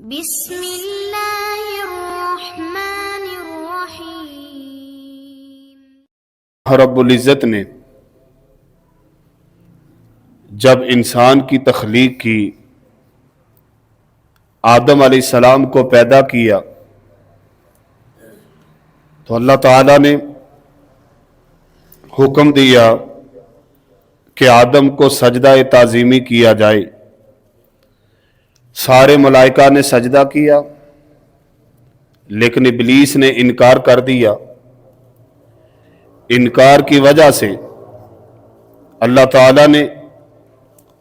بسم اللہ الرحمن الرحیم۔ رب العزت نے جب انسان کی تخلیق کی، آدم علیہ السلام کو پیدا کیا، تو اللہ تعالیٰ نے حکم دیا کہ آدم کو سجدہ تعظیمی کیا جائے۔ سارے ملائکہ نے سجدہ کیا، لیکن ابلیس نے انکار کر دیا۔ انکار کی وجہ سے اللہ تعالیٰ نے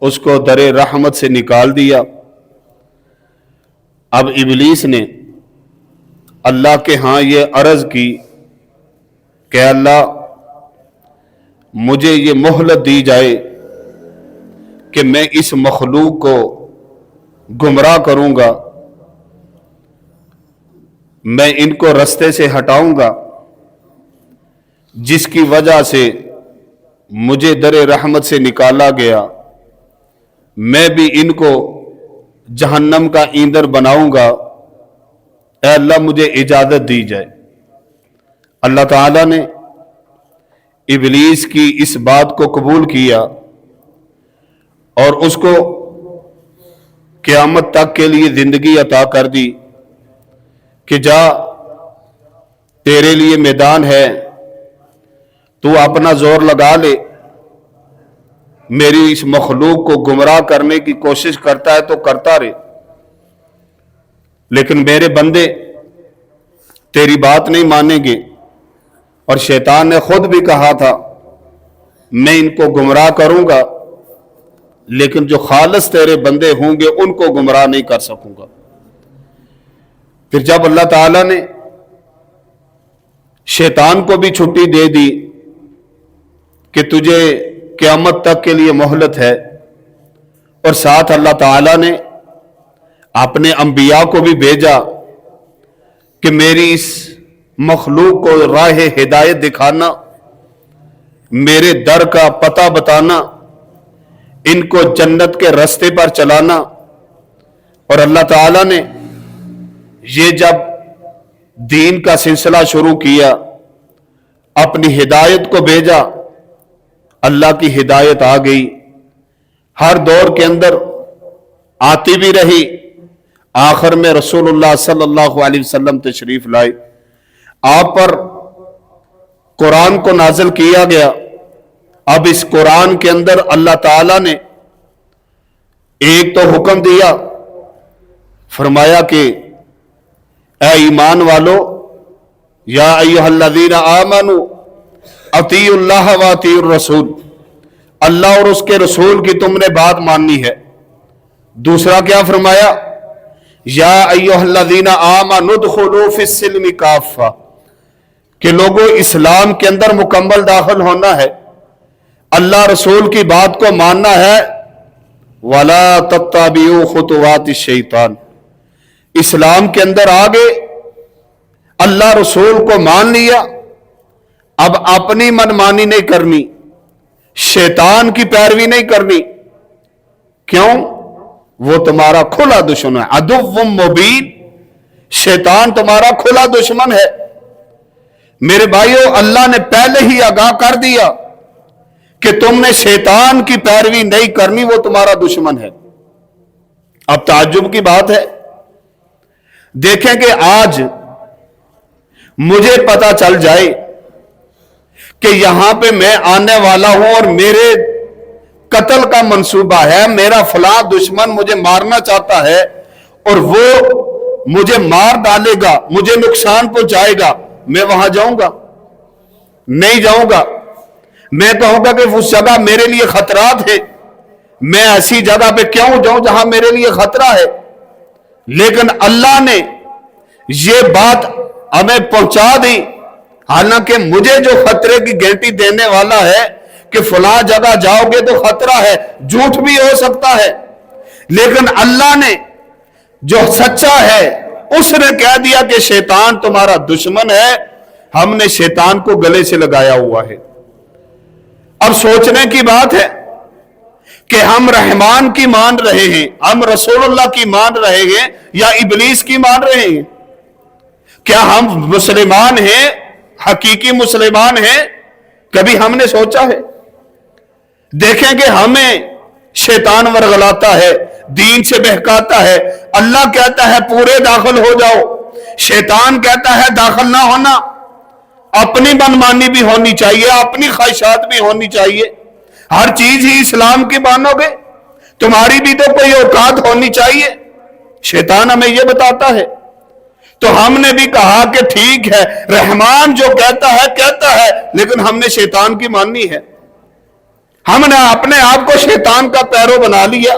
اس کو در رحمت سے نکال دیا۔ اب ابلیس نے اللہ کے ہاں یہ عرض کی کہ اللہ مجھے یہ مہلت دی جائے کہ میں اس مخلوق کو گمراہ کروں گا، میں ان کو رستے سے ہٹاؤں گا، جس کی وجہ سے مجھے در رحمت سے نکالا گیا، میں بھی ان کو جہنم کا ایندھن بناؤں گا، اے اللہ مجھے اجازت دی جائے۔ اللہ تعالیٰ نے ابلیس کی اس بات کو قبول کیا اور اس کو قیامت تک کے لیے زندگی عطا کر دی کہ جا تیرے لیے میدان ہے، تو اپنا زور لگا لے، میری اس مخلوق کو گمراہ کرنے کی کوشش کرتا ہے تو کرتا رہے، لیکن میرے بندے تیری بات نہیں مانیں گے۔ اور شیطان نے خود بھی کہا تھا میں ان کو گمراہ کروں گا، لیکن جو خالص تیرے بندے ہوں گے ان کو گمراہ نہیں کر سکوں گا۔ پھر جب اللہ تعالیٰ نے شیطان کو بھی چھٹی دے دی کہ تجھے قیامت تک کے لیے مہلت ہے، اور ساتھ اللہ تعالیٰ نے اپنے انبیاء کو بھی بھیجا کہ میری اس مخلوق کو راہ ہدایت دکھانا، میرے در کا پتہ بتانا، ان کو جنت کے راستے پر چلانا۔ اور اللہ تعالیٰ نے یہ جب دین کا سلسلہ شروع کیا، اپنی ہدایت کو بھیجا، اللہ کی ہدایت آ گئی، ہر دور کے اندر آتی بھی رہی، آخر میں رسول اللہ صلی اللہ علیہ وسلم تشریف لائے، آپ پر قرآن کو نازل کیا گیا۔ اب اس قرآن کے اندر اللہ تعالیٰ نے ایک تو حکم دیا، فرمایا کہ اے ایمان والو، یا ایھا الذین آمنوا اطیعوا اللہ و اطیعوا الرسول، اللہ اور اس کے رسول کی تم نے بات ماننی ہے۔ دوسرا کیا فرمایا؟ یا ایھا الذین آمنوا ادخلوا فی السلم کافہ، کہ لوگوں اسلام کے اندر مکمل داخل ہونا ہے، اللہ رسول کی بات کو ماننا ہے۔ وَلَا تَتَّبِعُوا خُطُوَاتِ الشَّيْطَانِ، اسلام کے اندر آگے اللہ رسول کو مان لیا، اب اپنی منمانی نہیں کرنی، شیطان کی پیروی نہیں کرنی۔ کیوں؟ وہ تمہارا کھلا دشمن ہے، عدو مبین، شیطان تمہارا کھلا دشمن ہے۔ میرے بھائیو، اللہ نے پہلے ہی آگاہ کر دیا کہ تم نے شیطان کی پیروی نہیں کرنی، وہ تمہارا دشمن ہے۔ اب تعجب کی بات ہے، دیکھیں کہ آج مجھے پتا چل جائے کہ یہاں پہ میں آنے والا ہوں اور میرے قتل کا منصوبہ ہے، میرا فلاں دشمن مجھے مارنا چاہتا ہے اور وہ مجھے مار ڈالے گا، مجھے نقصان پہنچائے گا، میں وہاں جاؤں گا؟ نہیں جاؤں گا۔ میں کہوں گا کہ اس جگہ میرے لیے خطرات ہے، میں ایسی جگہ پہ کیوں جاؤں جہاں میرے لیے خطرہ ہے؟ لیکن اللہ نے یہ بات ہمیں پہنچا دی، حالانکہ مجھے جو خطرے کی گارنٹی دینے والا ہے کہ فلاں جگہ جاؤ گے تو خطرہ ہے، جھوٹ بھی ہو سکتا ہے، لیکن اللہ نے جو سچا ہے اس نے کہہ دیا کہ شیطان تمہارا دشمن ہے، ہم نے شیطان کو گلے سے لگایا ہوا ہے۔ اب سوچنے کی بات ہے کہ ہم رحمان کی مان رہے ہیں، ہم رسول اللہ کی مان رہے ہیں یا ابلیس کی مان رہے ہیں؟ کیا ہم مسلمان ہیں، حقیقی مسلمان ہیں؟ کبھی ہم نے سوچا ہے؟ دیکھیں کہ ہمیں شیطان ورغلاتا ہے، دین سے بہکاتا ہے، اللہ کہتا ہے پورے داخل ہو جاؤ، شیطان کہتا ہے داخل نہ ہونا، اپنی منمانی بھی ہونی چاہیے، اپنی خواہشات بھی ہونی چاہیے، ہر چیز ہی اسلام کی مانو گے، تمہاری بھی تو کوئی اوقات ہونی چاہیے، شیطان ہمیں یہ بتاتا ہے۔ تو ہم نے بھی کہا کہ ٹھیک ہے، رحمان جو کہتا ہے لیکن ہم نے شیطان کی ماننی ہے، ہم نے اپنے آپ کو شیطان کا پیرو بنا لیا۔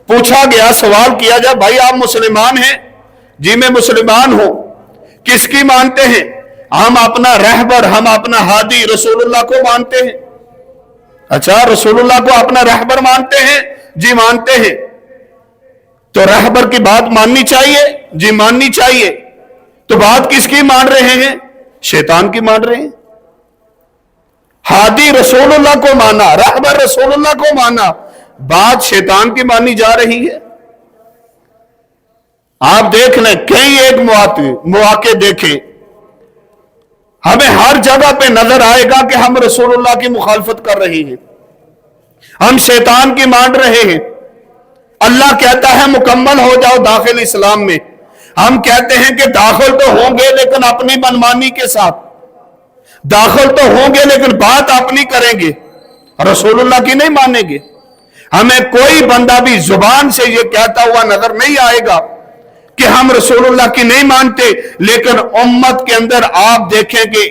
پوچھا گیا، سوال کیا جائے بھائی آپ مسلمان ہیں؟ جی میں مسلمان ہوں۔ کس کی مانتے ہیں؟ ہم اپنا رہبر، ہم اپنا ہادی رسول اللہ کو مانتے ہیں۔ اچھا، رسول اللہ کو اپنا رہبر مانتے ہیں؟ جی مانتے ہیں۔ تو رہبر کی بات ماننی چاہیے؟ جی ماننی چاہیے۔ تو بات کس کی مان رہے ہیں؟ شیطان کی مان رہے ہیں۔ ہادی رسول اللہ کو مانا، رہبر رسول اللہ کو مانا، بات شیطان کی مانی جا رہی ہے۔ آپ دیکھ لیں، کئی ایک مواقع دیکھیں، ہمیں ہر جگہ پہ نظر آئے گا کہ ہم رسول اللہ کی مخالفت کر رہے ہیں، ہم شیطان کی مان رہے ہیں۔ اللہ کہتا ہے مکمل ہو جاؤ داخل اسلام میں، ہم کہتے ہیں کہ داخل تو ہوں گے لیکن اپنی منمانی کے ساتھ، داخل تو ہوں گے لیکن بات اپنی کریں گے، رسول اللہ کی نہیں مانیں گے۔ ہمیں کوئی بندہ بھی زبان سے یہ کہتا ہوا نظر نہیں آئے گا کہ ہم رسول اللہ کی نہیں مانتے، لیکن امت کے اندر آپ دیکھیں کہ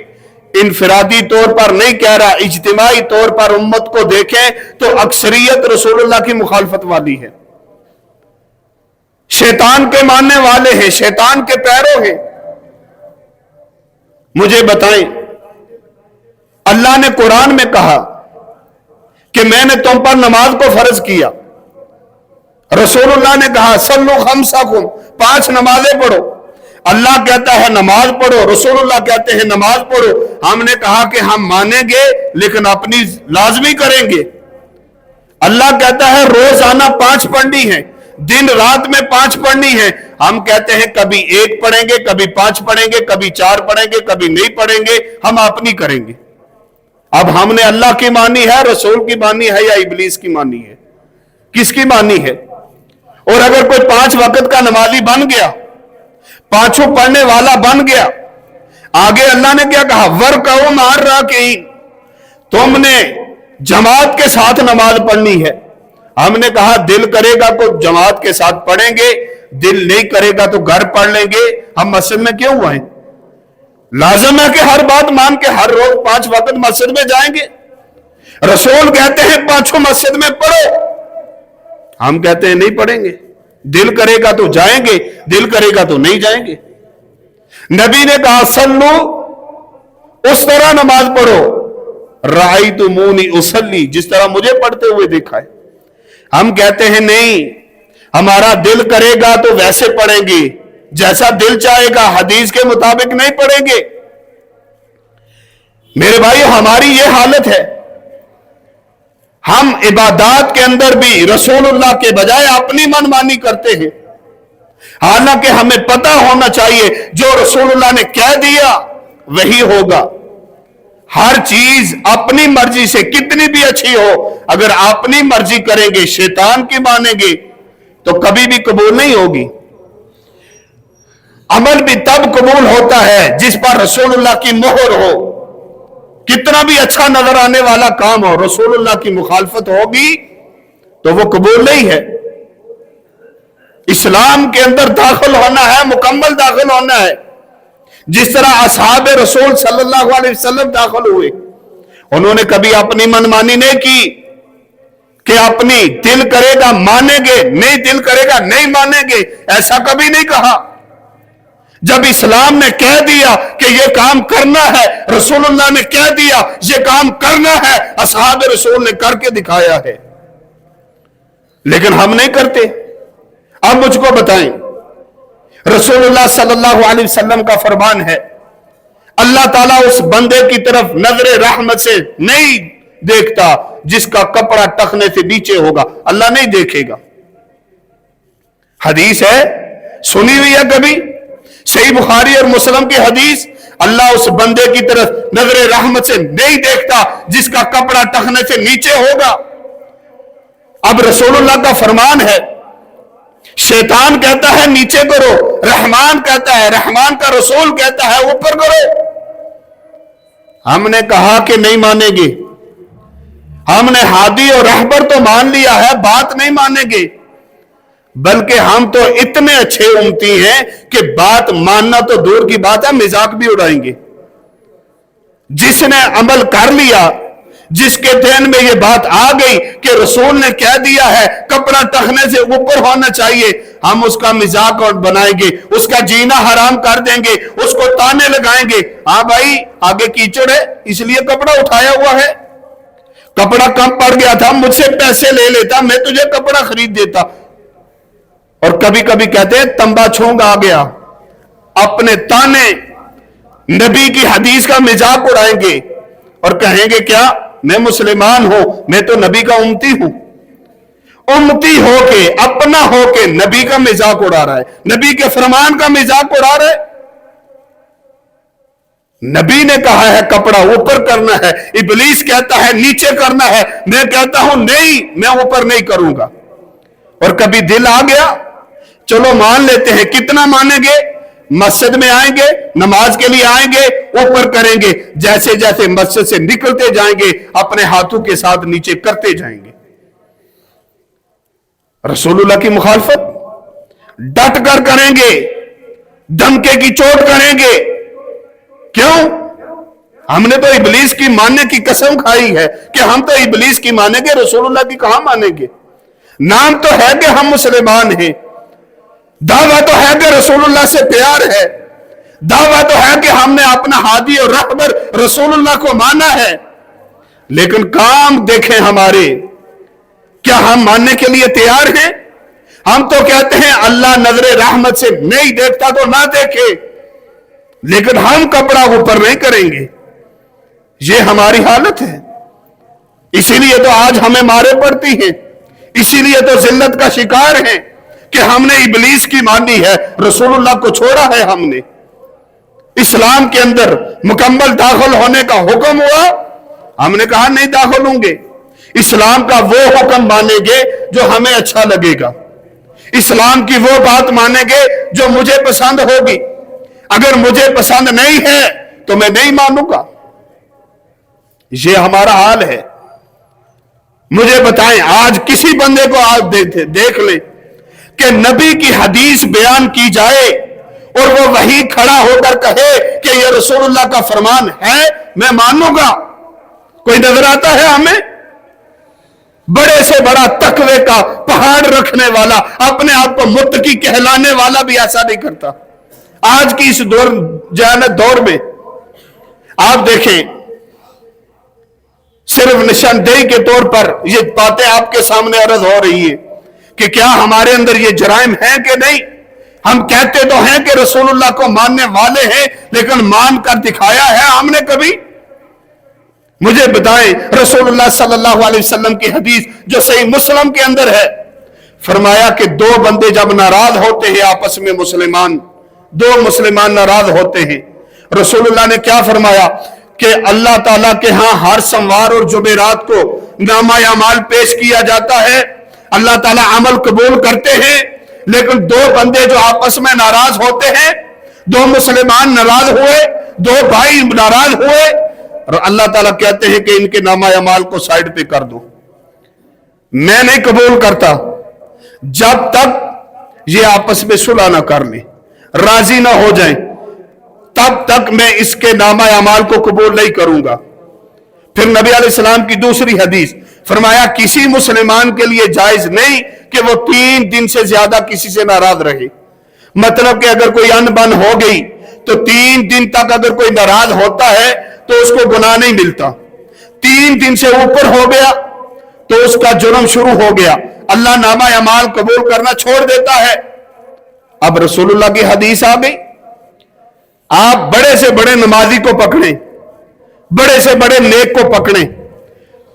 انفرادی طور پر نہیں کہہ رہا، اجتماعی طور پر امت کو دیکھیں تو اکثریت رسول اللہ کی مخالفت والی ہے، شیطان کے ماننے والے ہیں، شیطان کے پیرو ہیں۔ مجھے بتائیں، اللہ نے قرآن میں کہا کہ میں نے تم پر نماز کو فرض کیا، رسول اللہ نے کہا صلو خمسکم، 5 نمازیں پڑھو، اللہ کہتا ہے نماز پڑھو، رسول اللہ کہتے ہیں نماز پڑھو، ہم نے کہا کہ ہم مانیں گے لیکن اپنی لازمی کریں گے۔ اللہ کہتا ہے روزانہ 5 پڑھنی ہے، دن رات میں 5 پڑھنی ہے، ہم کہتے ہیں کبھی 1 پڑھیں گے، کبھی 5 پڑھیں گے، کبھی 4 پڑھیں گے، کبھی نہیں پڑھیں گے، ہم اپنی کریں گے۔ اب ہم نے اللہ کی مانی ہے، رسول کی مانی ہے یا ابلیس کی مانی ہے؟ کس کی مانی ہے؟ اور اگر کوئی 5 وقت کا نمازی بن گیا، 5 پڑھنے والا بن گیا، آگے اللہ نے کیا کہا؟ وَرْكَعُوا مَعَ الرَّاكِعِينَ، تم نے جماعت کے ساتھ نماز پڑھنی ہے۔ ہم نے کہا دل کرے گا تو جماعت کے ساتھ پڑھیں گے، دل نہیں کرے گا تو گھر پڑھ لیں گے، ہم مسجد میں کیوں ہوئے ہیں؟ لازم ہے کہ ہر بات مان کے ہر روز 5 وقت مسجد میں جائیں گے؟ رسول کہتے ہیں 5 مسجد میں پڑھو، ہم کہتے ہیں نہیں پڑھیں گے، دل کرے گا تو جائیں گے، دل کرے گا تو نہیں جائیں گے۔ نبی نے کہا صلو، اس طرح نماز پڑھو، رأیتمونی اصلی، جس طرح مجھے پڑھتے ہوئے دیکھا ہے۔ ہم کہتے ہیں نہیں، ہمارا دل کرے گا تو ویسے پڑھیں گے جیسا دل چاہے گا، حدیث کے مطابق نہیں پڑھیں گے۔ میرے بھائی ہماری یہ حالت ہے، ہم عبادات کے اندر بھی رسول اللہ کے بجائے اپنی منمانی کرتے ہیں، حالانکہ ہمیں پتہ ہونا چاہیے جو رسول اللہ نے کہہ دیا وہی ہوگا۔ ہر چیز اپنی مرضی سے کتنی بھی اچھی ہو، اگر اپنی مرضی کریں گے، شیطان کی مانیں گے تو کبھی بھی قبول نہیں ہوگی۔ عمل بھی تب قبول ہوتا ہے جس پر رسول اللہ کی مہر ہو، کتنا بھی اچھا نظر آنے والا کام ہو، رسول اللہ کی مخالفت ہوگی تو وہ قبول نہیں ہے۔ اسلام کے اندر داخل ہونا ہے، مکمل داخل ہونا ہے، جس طرح اصحاب رسول صلی اللہ علیہ وسلم داخل ہوئے، انہوں نے کبھی اپنی منمانی نہیں کی کہ اپنی دل کرے گا مانیں گے، نہیں دل کرے گا نہیں مانیں گے، ایسا کبھی نہیں کہا۔ جب اسلام نے کہہ دیا کہ یہ کام کرنا ہے، رسول اللہ نے کہہ دیا یہ کام کرنا ہے، اصحاب رسول نے کر کے دکھایا ہے، لیکن ہم نہیں کرتے۔ اب مجھ کو بتائیں، رسول اللہ صلی اللہ علیہ وسلم کا فرمان ہے، اللہ تعالیٰ اس بندے کی طرف نظر رحمت سے نہیں دیکھتا جس کا کپڑا ٹخنے سے نیچے ہوگا. اللہ نہیں دیکھے گا. حدیث ہے, سنی ہوئی ہے کبھی؟ صحیح بخاری اور مسلم کی حدیث. اللہ اس بندے کی طرف نظر رحمت سے نہیں دیکھتا جس کا کپڑا ٹخنے سے نیچے ہوگا. اب رسول اللہ کا فرمان ہے, شیطان کہتا ہے نیچے کرو, رحمان کہتا ہے, رحمان کا رسول کہتا ہے اوپر کرو. ہم نے کہا کہ نہیں مانیں گے. ہم نے ہادی اور رہبر تو مان لیا ہے, بات نہیں مانیں گے. بلکہ ہم تو اتنے اچھے امتی ہیں کہ بات ماننا تو دور کی بات ہے, مذاق بھی اڑائیں گے. جس نے عمل کر لیا, جس کے ذہن میں یہ بات آ گئی کہ رسول نے کہہ دیا ہے کپڑا ٹخنے سے اوپر ہونا چاہیے, ہم اس کا مذاق اور بنائیں گے, اس کا جینا حرام کر دیں گے, اس کو تانے لگائیں گے. ہاں بھائی آگے کیچڑ ہے اس لیے کپڑا اٹھایا ہوا ہے, کپڑا کم پڑ گیا تھا مجھ سے پیسے لے لیتا, میں تجھے کپڑا خرید دیتا. اور کبھی کبھی کہتے ہیں تنبا چھونگ آ گیا, اپنے تانے نبی کی حدیث کا مذاق اڑائیں گے اور کہیں گے کیا میں مسلمان ہوں, میں تو نبی کا امتی ہوں. امتی ہو کے, اپنا ہو کے نبی کا مذاق اڑا رہا ہے, نبی کے فرمان کا مذاق اڑا رہا ہے. نبی نے کہا ہے کپڑا اوپر کرنا ہے, ابلیس کہتا ہے نیچے کرنا ہے, میں کہتا ہوں نہیں میں اوپر نہیں کروں گا. اور کبھی دل آ گیا چلو مان لیتے ہیں, کتنا مانیں گے؟ مسجد میں آئیں گے, نماز کے لیے آئیں گے, اوپر کریں گے, جیسے جیسے مسجد سے نکلتے جائیں گے اپنے ہاتھوں کے ساتھ نیچے کرتے جائیں گے. رسول اللہ کی مخالفت ڈٹ کر کریں گے, دھمکے کی چوٹ کریں گے. کیوں؟ ہم نے تو ابلیس کی ماننے کی قسم کھائی ہے کہ ہم تو ابلیس کی مانیں گے, رسول اللہ کی کہاں مانیں گے. نام تو ہے کہ ہم مسلمان ہیں, دعویٰ تو ہے کہ رسول اللہ سے پیار ہے, دعویٰ تو ہے کہ ہم نے اپنا ہادی اور رہبر رسول اللہ کو مانا ہے, لیکن کام دیکھیں ہمارے, کیا ہم ماننے کے لیے تیار ہیں؟ ہم تو کہتے ہیں اللہ نظر رحمت سے نہیں دیکھتا تو نہ دیکھے, لیکن ہم کپڑا اوپر نہیں کریں گے. یہ ہماری حالت ہے. اسی لیے تو آج ہمیں مارے پڑتی ہیں, اسی لیے تو ذلت کا شکار ہیں کہ ہم نے ابلیس کی مانی ہے, رسول اللہ کو چھوڑا ہے. ہم نے اسلام کے اندر مکمل داخل ہونے کا حکم ہوا, ہم نے کہا نہیں داخل ہوں گے. اسلام کا وہ حکم مانیں گے جو ہمیں اچھا لگے گا, اسلام کی وہ بات مانیں گے جو مجھے پسند ہوگی. اگر مجھے پسند نہیں ہے تو میں نہیں مانوں گا. یہ ہمارا حال ہے. مجھے بتائیں آج کسی بندے کو آج دیکھ لیں کہ نبی کی حدیث بیان کی جائے اور وہ وہی کھڑا ہو کر کہے کہ یہ رسول اللہ کا فرمان ہے, میں مانوں گا. کوئی نظر آتا ہے ہمیں؟ بڑے سے بڑا تقوی کا پہاڑ رکھنے والا, اپنے آپ کو متقی کہلانے والا بھی ایسا نہیں کرتا. آج کی اس دور میں آپ دیکھیں, صرف نشاندہی کے طور پر یہ باتیں آپ کے سامنے عرض ہو رہی ہے کہ کیا ہمارے اندر یہ جرائم ہیں کہ نہیں. ہم کہتے تو ہیں کہ رسول اللہ کو ماننے والے ہیں, لیکن مان کر دکھایا ہے ہم نے کبھی؟ مجھے بتائیں رسول اللہ صلی اللہ علیہ وسلم کی حدیث جو صحیح مسلم کے اندر ہے, فرمایا کہ دو بندے جب ناراض ہوتے ہیں آپس میں, دو مسلمان ناراض ہوتے ہیں, رسول اللہ نے کیا فرمایا کہ اللہ تعالیٰ کے ہاں ہر سوموار اور جمعرات کو نامہ اعمال پیش کیا جاتا ہے, اللہ تعالیٰ عمل قبول کرتے ہیں. لیکن دو بندے جو آپس میں ناراض ہوتے ہیں, دو مسلمان ناراض ہوئے, دو بھائی ناراض ہوئے, اور اللہ تعالیٰ کہتے ہیں کہ ان کے نامہ اعمال کو سائڈ پہ کر دو, میں نہیں قبول کرتا جب تک یہ آپس میں صلح نہ کر لیں, راضی نہ ہو جائیں, تب تک میں اس کے نامہ اعمال کو قبول نہیں کروں گا. پھر نبی علیہ السلام کی دوسری حدیث, فرمایا کسی مسلمان کے لیے جائز نہیں کہ وہ 3 دن سے زیادہ کسی سے ناراض رہے. مطلب کہ اگر کوئی ان بن ہو گئی تو 3 دن تک اگر کوئی ناراض ہوتا ہے تو اس کو گناہ نہیں ملتا. 3 دن سے اوپر ہو گیا تو اس کا جرم شروع ہو گیا, اللہ نامہ اعمال قبول کرنا چھوڑ دیتا ہے. اب رسول اللہ کی حدیث آ گئی, آپ بڑے سے بڑے نمازی کو پکڑیں, بڑے سے بڑے نیک کو پکڑیں,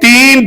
3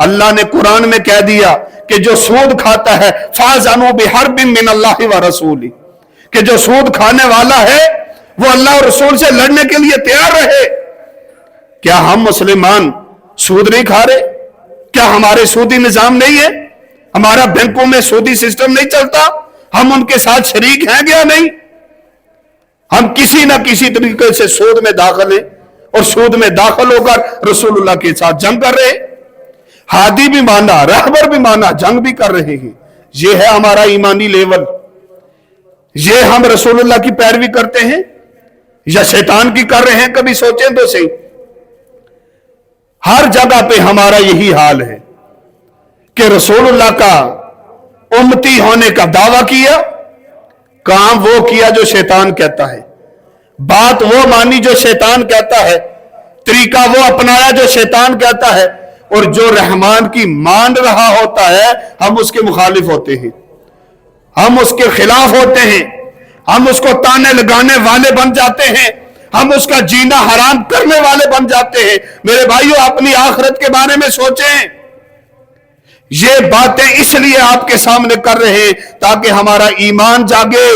اللہ نے قرآن میں کہہ دیا کہ جو سود کھاتا ہے فَأَذَنُوا بِحَرْبٍ مِّنَ اللَّهِ وَرَسُولِهِ، کہ جو سود کھانے والا ہے وہ اللہ اور رسول سے لڑنے کے لیے تیار رہے۔ کیا ہم مسلمان سود نہیں کھا رہے؟ کیا ہمارے سودی نظام نہیں ہے؟ ہمارا بینکوں میں سودی سسٹم نہیں چلتا؟ ہم ان کے ساتھ شریک ہیں یا نہیں؟ ہم کسی نہ کسی طریقے سے سود میں داخل ہیں اور سود میں داخل ہو کر رسول اللہ کے ساتھ جنگ کر رہے ہیں۔ ہادی بھی مانا، رہبر بھی مانا، جنگ بھی کر رہے ہیں۔ یہ ہے ہمارا ایمانی لیول۔ یہ ہم رسول اللہ کی پیروی کرتے ہیں یا شیطان کی کر رہے ہیں؟ کبھی سوچیں تو صحیح۔ ہر جگہ پہ ہمارا یہی حال ہے کہ رسول اللہ کا امتی ہونے کا دعویٰ کیا، کام وہ کیا جو شیطان کہتا ہے، بات وہ مانی جو شیطان کہتا ہے، طریقہ وہ اپنایا جو شیطان کہتا ہے، اور جو رحمان کی مان رہا ہوتا ہے ہم اس کے مخالف ہوتے ہیں، ہم اس کے خلاف ہوتے ہیں، ہم اس کو تانے لگانے والے بن جاتے ہیں، ہم اس کا جینا حرام کرنے والے بن جاتے ہیں۔ میرے بھائیوں، اپنی آخرت کے بارے میں سوچیں۔ یہ باتیں اس لیے آپ کے سامنے کر رہے ہیں تاکہ ہمارا ایمان جاگے۔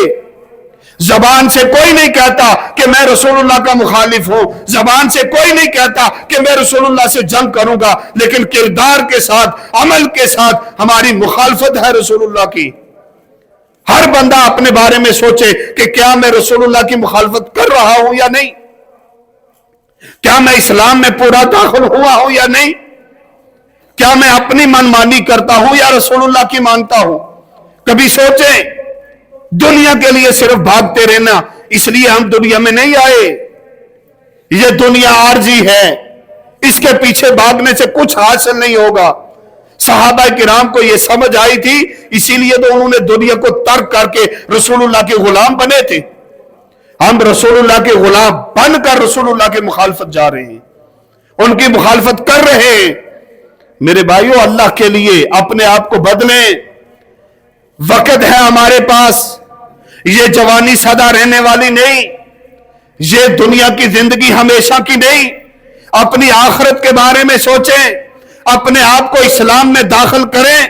زبان سے کوئی نہیں کہتا کہ میں رسول اللہ کا مخالف ہوں، زبان سے کوئی نہیں کہتا کہ میں رسول اللہ سے جنگ کروں گا، لیکن کردار کے ساتھ، عمل کے ساتھ ہماری مخالفت ہے رسول اللہ کی۔ ہر بندہ اپنے بارے میں سوچے کہ کیا میں رسول اللہ کی مخالفت کر رہا ہوں یا نہیں؟ کیا میں اسلام میں پورا داخل ہوا ہوں یا نہیں؟ کیا میں اپنی منمانی کرتا ہوں یا رسول اللہ کی مانتا ہوں؟ کبھی سوچیں۔ دنیا کے لیے صرف بھاگتے رہنا، اس لیے ہم دنیا میں نہیں آئے۔ یہ دنیا عارضی ہے، اس کے پیچھے بھاگنے سے کچھ حاصل نہیں ہوگا۔ صحابہ کرام کو یہ سمجھ آئی تھی، اسی لیے تو انہوں نے دنیا کو ترک کر کے رسول اللہ کے غلام بنے تھے۔ ہم رسول اللہ کے غلام بن کر رسول اللہ کے مخالفت جا رہے ہیں، ان کی مخالفت کر رہے ہیں۔ میرے بھائیوں، اللہ کے لیے اپنے آپ کو بدلیں۔ وقت ہے ہمارے پاس، یہ جوانی سدا رہنے والی نہیں، یہ دنیا کی زندگی ہمیشہ کی نہیں۔ اپنی آخرت کے بارے میں سوچیں، اپنے آپ کو اسلام میں داخل کریں،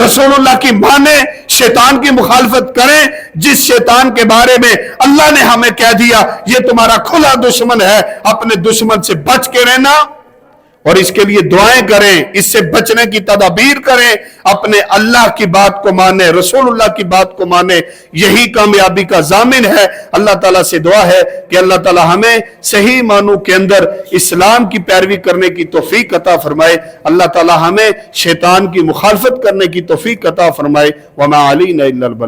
رسول اللہ کی مانیں، شیطان کی مخالفت کریں۔ جس شیطان کے بارے میں اللہ نے ہمیں کہہ دیا یہ تمہارا کھلا دشمن ہے، اپنے دشمن سے بچ کے رہنا اور اس کے لیے دعائیں کریں، اس سے بچنے کی تدابیر کریں، اپنے اللہ کی بات کو مانیں، رسول اللہ کی بات کو مانیں۔ یہی کامیابی کا ضامن ہے۔ اللہ تعالیٰ سے دعا ہے کہ اللہ تعالیٰ ہمیں صحیح معنوں کے اندر اسلام کی پیروی کرنے کی توفیق عطا فرمائے۔ اللہ تعالیٰ ہمیں شیطان کی مخالفت کرنے کی توفیق عطا فرمائے۔ وما علینا الا البلاغ۔